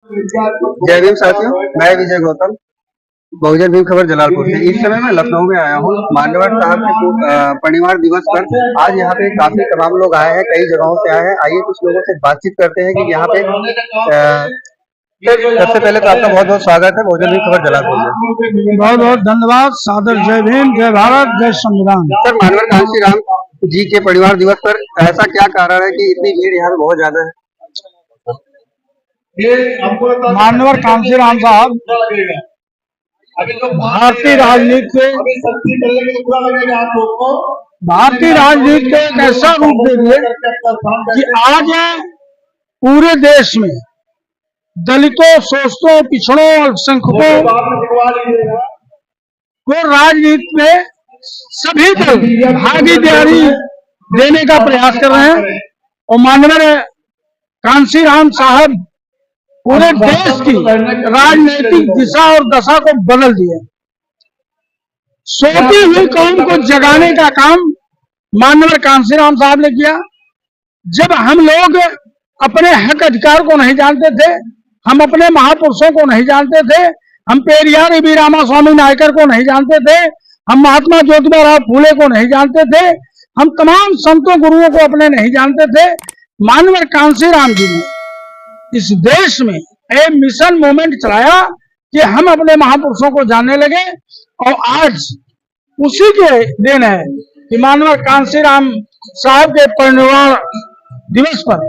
जय भीम साथियों, मैं विजय गौतम, बहुजन भीम खबर जलालपुर से। इस समय मैं लखनऊ में आया हूँ मान्यवर साहब के परिवार दिवस पर। आज यहाँ पे काफी तमाम लोग आए हैं, कई जगहों से आए हैं। आइए कुछ लोगों से बातचीत करते हैं कि यहाँ पे सबसे पहले तो आपका बहुत बहुत स्वागत है बहुजन भीम खबर जलालपुर में। बहुत बहुत धन्यवाद। सादर जय भीम, जय भारत, जय संविधान। सर, मान्यवर कांशीराम जी के परिवार दिवस पर ऐसा क्या कारण है कि इतनी भीड़ यहाँ पे बहुत ज्यादा है? मान्यवर कांशीराम साहब भारतीय राजनीति को एक ऐसा रूप दे दिए कि आज पूरे देश में दलितों, शोषितों, पिछड़ों, अल्पसंख्यकों को राजनीति में सभी दल भागीदारी देने का प्रयास कर रहे हैं। और माननीय कांशीराम साहब पूरे देश की राजनीतिक दिशा और दशा को बदल दिए। सोती हुई कौम को जगाने का काम माननीय कांशीराम साहब ने किया। जब हम लोग अपने हक अधिकार को नहीं जानते थे, हम अपने महापुरुषों को नहीं जानते थे, हम पेरियार वी रामास्वामी नायकर को नहीं जानते थे, हम महात्मा ज्योतिबा राव फूले को नहीं जानते थे, हम तमाम संतों गुरुओं को अपने नहीं जानते थे। माननीय कांशीराम जी ने इस देश में एक मिशन मूवमेंट चलाया कि हम अपने महापुरुषों को जानने लगे। और आज उसी के दिन है कि माननीय कांशीराम साहब के परिनिर्वाण दिवस पर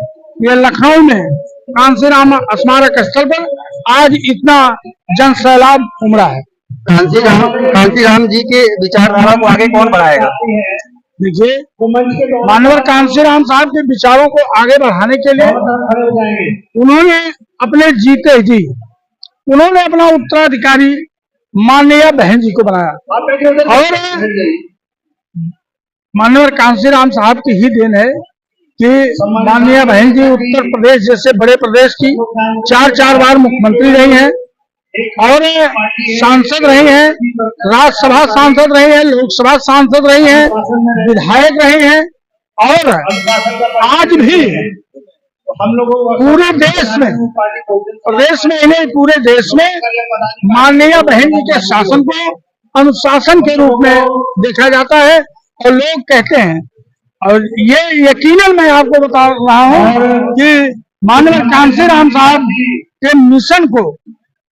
यह लखनऊ में कांशीराम स्मारक स्थल पर आज इतना जन सैलाब उमड़ा है। कांशीराम जी के विचारधारा को आगे कौन बढ़ाएगा? देखिए, माननीय कांशीराम साहब के विचारों को आगे बढ़ाने के लिए उन्होंने अपने जीते जी उन्होंने अपना उत्तराधिकारी माननीय बहन जी को बनाया। और माननीय कांशीराम साहब की ही देन है कि माननीय बहन जी उत्तर प्रदेश जैसे बड़े प्रदेश की चार बार मुख्यमंत्री रही हैं और सांसद रही हैं, राज्यसभा सांसद रही हैं, लोकसभा सांसद रही हैं, विधायक रही हैं। और आज भी पूरे देश में, प्रदेश में नहीं पूरे देश में माननीय बहन जी के शासन को अनुशासन के रूप में देखा जाता है। और लोग कहते हैं, और ये यकीनन मैं आपको बता रहा हूँ कि माननीय कांशीराम साहब के मिशन को,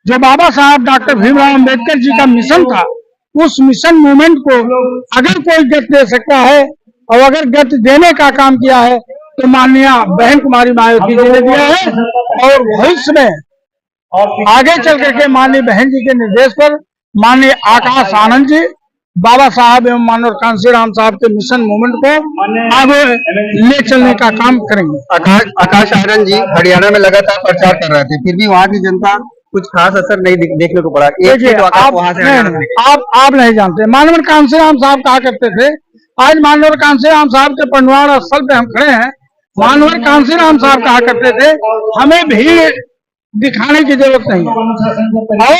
जो बाबा साहब डॉक्टर भीमराव अम्बेडकर जी का मिशन था, उस मिशन मूवमेंट को अगर कोई गति दे सकता है और अगर गति देने का काम किया है तो माननीय बहन कुमारी मायावती जी ने दिया है। और भविष्य में आगे चल करके माननीय बहन जी के निर्देश पर माननीय आकाश आनंद जी, बाबा साहब एवं माननीय कांशीराम साहब के मिशन मूवमेंट को आगे ले चलने का काम करेंगे। आकाश आनंद जी हरियाणा में लगातार प्रचार कर रहे थे, फिर भी वहाँ की जनता कुछ खास असर नहीं देखने को पड़ा। आप नहीं जानते माननीय कांशीराम साहब कहा करते थे। आज माननीय कांशीराम साहब के परिनिर्वाण स्थल पे हम खड़े हैं। माननीय कांशीराम साहब कहा करते थे, हमें भीड़ दिखाने की जरूरत नहीं है। और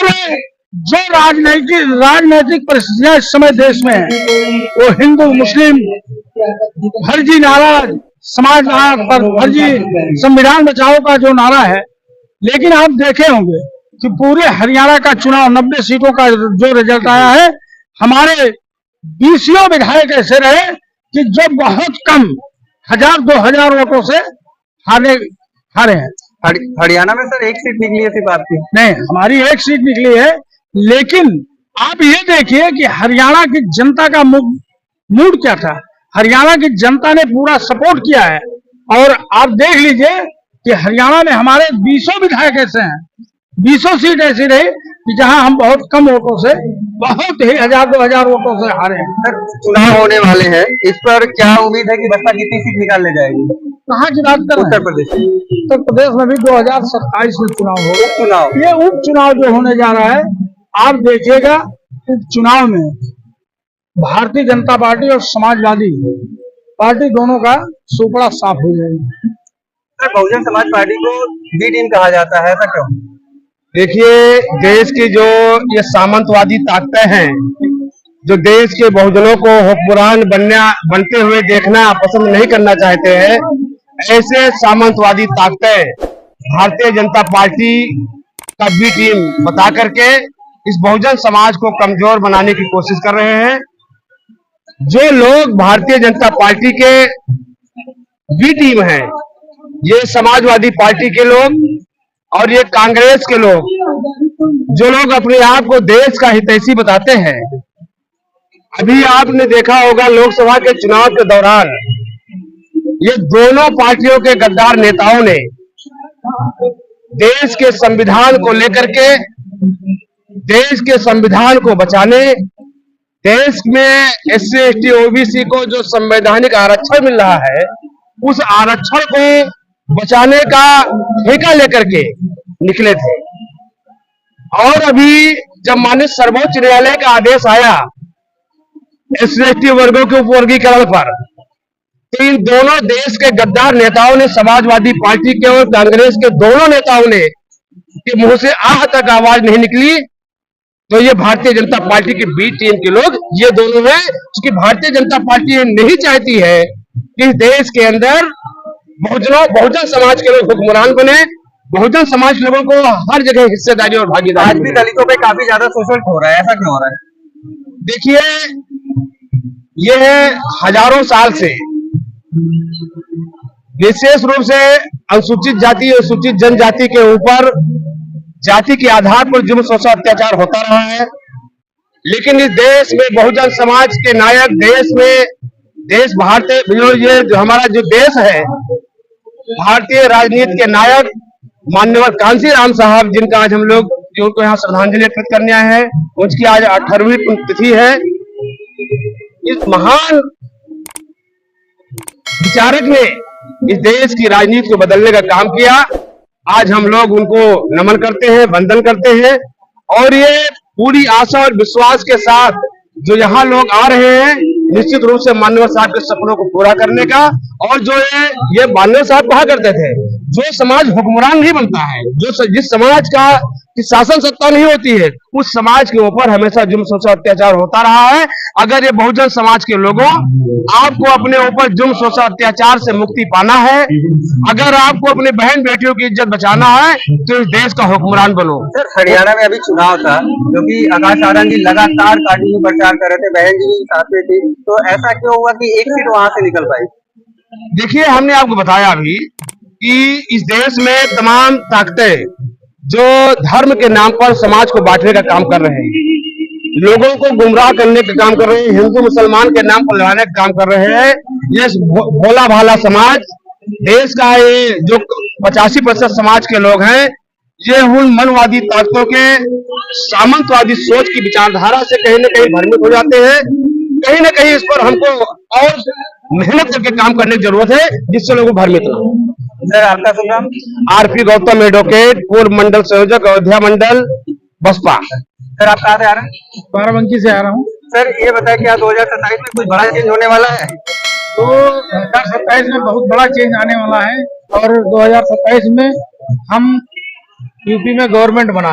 जो राजनैतिक परिस्थितियां इस समय देश में है, वो हिंदू मुस्लिम फर्जी नारा, समाजवाद पर फर्जी, संविधान बचाओ का जो नारा है। लेकिन आप देखे होंगे कि पूरे हरियाणा का चुनाव 90 सीटों का जो रिजल्ट आया है, हमारे 20 विधायक ऐसे रहे कि जो बहुत कम 1000-2000 वोटों से हारे हैं। हरियाणा में सर एक सीट निकली है सिर्फ आपकी? नहीं, हमारी एक सीट निकली है। लेकिन आप ये देखिए कि हरियाणा की जनता का मूड क्या था। हरियाणा की जनता ने पूरा सपोर्ट किया है। और आप देख लीजिए कि हरियाणा में हमारे 20 विधायक ऐसे हैं, 20 सीट ऐसी रही कि जहां हम बहुत कम वोटों से, बहुत ही 1000-2000 वोटों से हारे हैं। सर, चुनाव होने वाले हैं, इस पर क्या उम्मीद है कि बसपा कितनी सीट निकाल ले जाएगी? कहाँ की बात कर? उत्तर प्रदेश में भी 2027 में चुनाव ये उपचुनाव जो होने जा रहा है, आप देखिएगा उपचुनाव में भारतीय जनता पार्टी और समाजवादी पार्टी दोनों का सुपड़ा साफ हो जाएगा। सर, बहुजन समाज पार्टी को बी टीम कहा जाता है, ऐसा क्यों? देखिए, देश की जो ये सामंतवादी ताकतें हैं, जो देश के बहुजनों को हुक्मरान बनते हुए देखना पसंद नहीं करना चाहते हैं, ऐसे सामंतवादी ताकतें भारतीय जनता पार्टी का बी टीम बता करके इस बहुजन समाज को कमजोर बनाने की कोशिश कर रहे हैं। जो लोग भारतीय जनता पार्टी के बी टीम हैं, ये समाजवादी पार्टी के लोग और ये कांग्रेस के लोग, जो लोग अपने आप को देश का हितैषी बताते हैं, अभी आपने देखा होगा लोकसभा के चुनाव के दौरान ये दोनों पार्टियों के गद्दार नेताओं ने देश के संविधान को लेकर के, देश के संविधान को बचाने, देश में SC ST OBC को जो संवैधानिक आरक्षण मिल रहा है, उस आरक्षण को बचाने का ठेका लेकर के निकले थे। और अभी जब माननीय सर्वोच्च न्यायालय का आदेश आया SC ST वर्गों के उपवर्गीकरण पर, तो इन दोनों देश के गद्दार नेताओं ने, समाजवादी पार्टी के और कांग्रेस के दोनों नेताओं ने के मुंह से आह तक आवाज नहीं निकली। तो ये भारतीय जनता पार्टी के बी टीम के लोग ये दोनों हैं, क्योंकि भारतीय जनता पार्टी ये नहीं चाहती है कि इस देश के अंदर बहुजन समाज के लोग हुक्मरान बने, बहुजन समाज के लोगों को हर जगह हिस्सेदारी और भागीदारी। आज भी दलितों पे काफी ज्यादा शोषण हो रहा है, ऐसा क्यों हो रहा है? देखिए, यह हजारों साल से विशेष रूप से अनुसूचित जाति और सूचित जनजाति के ऊपर जाति के आधार पर जुल्म शोषण अत्याचार होता रहा है। लेकिन इस देश में बहुजन समाज के नायक, देश भारतीय, ये जो हमारा जो देश है, भारतीय राजनीति के नायक माननीय कांसी राम साहब, जिनका आज हम लोग उनको यहाँ श्रद्धांजलि अर्पित करने आए हैं, उसकी आज 18वीं पुण्यतिथि है। इस महान विचारक ने इस देश की राजनीति को बदलने का काम किया। आज हम लोग उनको नमन करते हैं, वंदन करते हैं, और ये पूरी आशा और विश्वास के साथ जो यहाँ लोग आ रहे हैं, निश्चित रूप से माननीय साहब के सपनों को पूरा करने का। और जो ये माननीय साहब कहा करते थे, जो समाज हुक्मरान नहीं बनता है, जिस समाज का की शासन सत्ता नहीं होती है, उस समाज के ऊपर हमेशा जुल्म शोषण अत्याचार होता रहा है। अगर ये बहुजन समाज के लोगों, आपको अपने ऊपर जुल्म शोषण अत्याचार से मुक्ति पाना है, अगर आपको अपने बहन बेटियों की इज्जत बचाना है, तो इस देश का हुक्मरान बनो। सर, हरियाणा में अभी चुनाव था, जो कि आकाश आनंद जी लगातार पार्टी में प्रचार कर रहे थे, बहन जी साथ में थी, तो ऐसा क्यों हुआ कि एक सीट वहां से निकल पाई? देखिए, हमने आपको बताया अभी कि इस देश में तमाम ताकतें जो धर्म के नाम पर समाज को बांटने का काम कर रहे हैं, लोगों को गुमराह करने का काम कर रहे हैं, हिंदू मुसलमान के नाम पर लड़ाने का काम कर रहे हैं। ये भोला भाला समाज, देश का ये जो 85% समाज के लोग हैं, ये उन मनवादी ताकतों के सामंतवादी सोच की विचारधारा से कहीं न कहीं भ्रमित हो जाते हैं। कहीं न कहीं इस पर हमको और मेहनत करके काम करने की जरूरत है, जिससे लोगों को भ्रमित ना हो। सर, आपका शुभ नाम? RP गौतम, एडवोकेट, पूर्व मंडल संयोजक, अयोध्या मंडल, बसपा। सर, आप कहाँ से आ रहे हैं? बाराबंकी से आ रहा हूँ। सर, ये बताया क्या 2027 में कुछ बड़ा चेंज होने वाला है? तो 2027 में बहुत बड़ा चेंज आने वाला है, और 2027 में हम यूपी में गवर्नमेंट बना